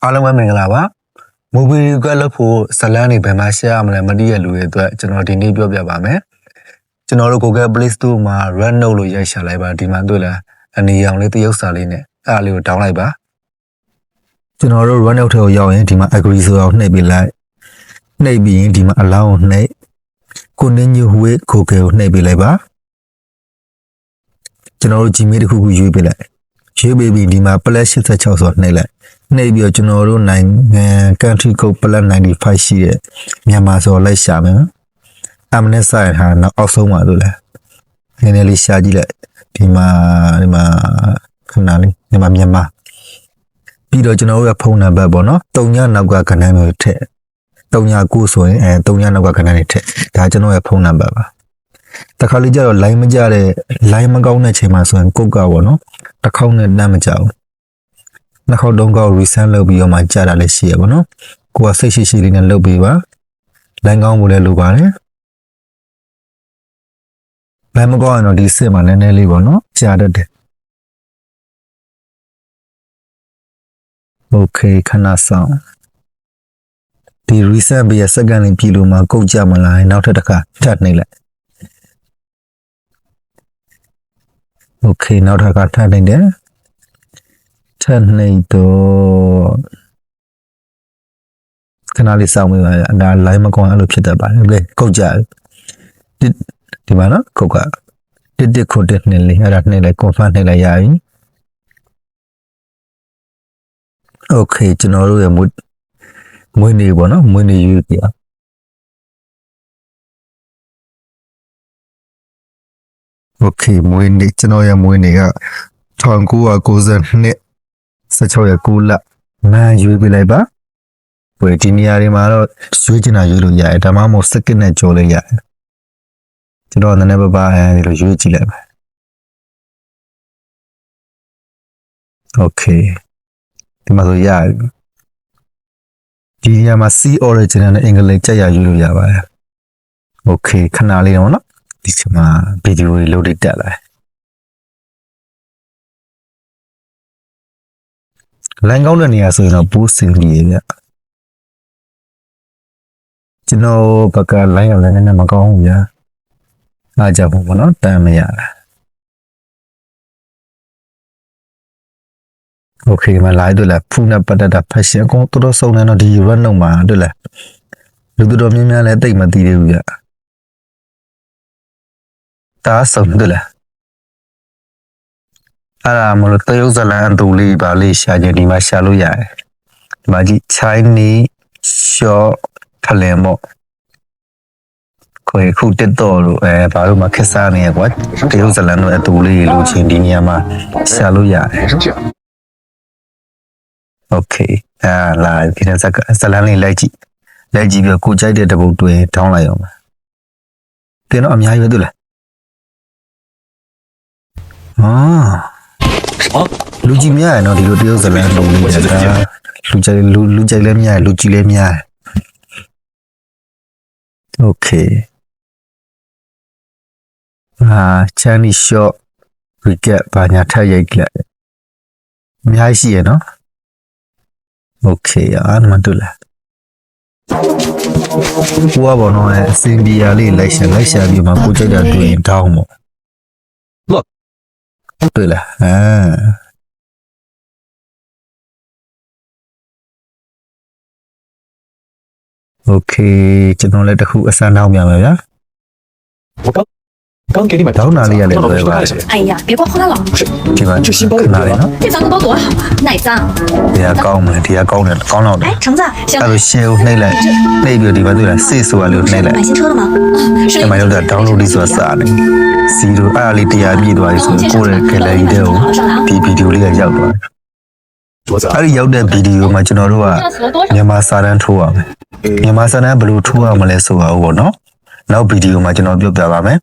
အားလုံးပဲမင်္ဂလာပါမူဗီကလည်းဖို့ဇလန်းနေဘယ်မှာ share ရမလဲမသိရလူတွေအတွက်ကျွန်တော်ဒီနေ့ပြောပြပါမယ်ကျွန်တော်တို့ Google Play Store မှာ Red Note လို့ရိုက်ရှာလိုက်ပါဒီမှာတွေ့လားအနေရောင်လေးတရုပ်စာလေးနဲ့အဲ့ဒါလေးကိုတောင်းလိုက်ပါကျွန်တော်တို့ Red Note ထဲကိုရောက်ရင်ဒီမှာ agree ဆိုအောင်နှိပ်ပေးလိုက်နှိပ်ပြီးရင်ဒီမှာ allow ကိုနှိပ် continue with Google ကိုနှိပ်ပေးလိုက်ပါကျွန်တော်တို့ Gmail တစ်ခုခုရွေးပေးလိုက်ရွေးပေးပြီးဒီမှာ plus 86ဆိုနှိပ်လိုက်နှိပ်ပြီးတော့ကျွန်တော်တို့နိုင်ငံ country code plus 95ရှိတဲ့မြန်မာဆိုလိုက်ရှာမယ်အမနဲ့ဆိုင်ဟာနောက်အောက်ဆုံးပါလို့လဲနည်းနည်းလေးရှာကြည့်လိုက်ဒီမှာခဏလေးဒီမှာမြန်မာပြီးတော့ကျွန်တော်တို့ရဲ့ဖုန်းနံပါတ်ပေါ့နော်3ညနောက်ကခဏမျိုးထည့်309ဆိုရင်3ညနောက်ကခဏလေးထည့်ဒါကျွန်တော်ရဲ့ဖုန်းနံပါတ်ပါတခါလေးကျတော့ line မကြတဲ့ line မကောင်းတဲ့ချိန်မှာဆိုရင်ကုတ်ကပေါ့နော်တစ်ခေါက်နဲ့တမ်းမကြဘူးနှစ်ခေါက်သုံးခေါက် reset လုပ်ပြီးတော့မှကြာတာလည်းရှိရပါတော့ကိုကစိတ်ရှိရှိလေးနဲ့လုပ်ပေးပါ line ကောင်းဖို့လည်းလိုပါတယ် line မကောင်းရင်တော့ဒီစစ်မှာနည်းနည်းလေးပေါ့နော်ကြာတတ်တယ် okay ခဏဆောင်ဒီ reset ပြီးရစက္ကန့်လေးပြီလို့မှကုတ်ကြမလားနောက်ထပ်တစ်ခါထပ်နှိပ်လိုက် okay နောက်ထပ်ကထပ်နှိပ်တယ်ထပ်နှိပ်တော့ခဏလေးစောင့်မိပါဒါ line မကောင်းအဲ့လိုဖြစ်တတ်ပါတယ် okay ကုတ်ကြဒီမှာနော်ကုတ်ကတစ်ခုတစ်နှိပ်လေးအဲ့ဒါနှိပ်လိုက် confirm နှိပ်လိုက်ရပြီ okay ကျွန်တော်တို့ရဲ့မွေးနေ့ပေါ့နော်မွေးနေ့ယူပြokay မွေးနေ့ကျွန်တော်ရဲ့မွေးနေ့က1992 16ရက်9လမှန်ယူပြလိုက်ပါဝယ်ဒီနေရာတွေမှာတော့ရွေးချင်တာရွေးလို့ရတယ်ဒါမှမဟုတ်စက္ကန့်နဲ့ကြော်လို့ရတယ်ကျွန်တော်နည်းနည်းပါးပါးဒီလိုရွေးကြည့်လိုက်ပါ okay ဒီမှာဆိုရဒီနေရာမှာ C original နဲ့အင်္ဂလိပ်ကြက်ရယူလို့ရပါတယ် okay ခဏလေးတော့နော်ဒီချိန်မှာဗီဒီယိုတွေလုပ်တက်လာလိုင်းကောင်းတဲ့နေရာဆိုရင်တော့ဘူးစင်ကြီးရဲ့ကျွန်တော်ဘက်ကလိုင်းရလည်းနည်းနည်းမကောင်းဘူးဗျာအားကြဖို့ပေါ့နော်တမ်းမရတာ okay မလိုက်တော့လားဖူးနဲ့ပတ်သက်တာဖက်ရှင်အကုန်တော်တော်စုံနေတော့ဒီ run နှုတ်မှာတွေ့လားလူတော်များများလည်းတိတ်မသိသေးဘူးဗျဒါစုံတွေ့လားအဲ့ဒါမလို့တရုတ်ဇလန်အတူလေးပါလေးရှာကြဒီမှာရှာလို့ရတယ်ဒီမှာကြည့် Chinese short ဖလင်ပေါ့ခွေခုတက်တော်လို့ဘာလို့မခက်စားနေရကွာတရုတ်ဇလန်တို့အတူလေးလို့ချင်းဒီနေရာမှာရှာလို့ရတယ်okay လာဒီနေ့ဇလန်လေးလိုက်ကြည့်ပြီးကိုကြိုက်တဲ့တပုတ်တွင်ထောင်းလိုက်အောင်တင်တော့အများကြီးပဲတွေ့လားလူကြီးများရနော်ဒီလိုတရုတ်ဇလန်လုံးလေးတာလူကြိုက်လည်းများလူကြီးလည်းများ okay Chinese short recap ဘာညာထပ်ရိုက်ကြည့်လိုက်အများကြီးရှိရနော် okay အားမတူလားကိုကဘောနော်အစင်ဒီယာလေးလိုက်ရှာပြီးမှကိုကြိုက်တာတွေ့ရင်တောင်းပေါ့ look တွေ့လားokay ကျွန်တော်လည်းတခုအစမ်းတောင်းပြမယ်ဗျာ刚给你买到哪里呀？哎呀，别光夸他了。这个这新包哪里呢？这脏的包多好啊，耐脏。底下高嘛，底下高了，高了的。哎，橙子，行。那就先那来，那个地方对了，4十万六那来。买新车了吗？这买有点download的说啥呢？0二里底下比多少是过来给来一点哦，比video里个要多。အဲ့ဒီရောက်တဲ့ဗီဒီယိုမှာကျွန်တော်တို့ကမြန်မာစာတန်းထိုးရမယ်မြန်မာစာတန်းဘယ်လိုထိုးရမလဲဆိုတာဟုတ်ပေါ့နော်နောက်ဗီဒီယိုမှာကျွန်တော်ပြောပြပါမယ်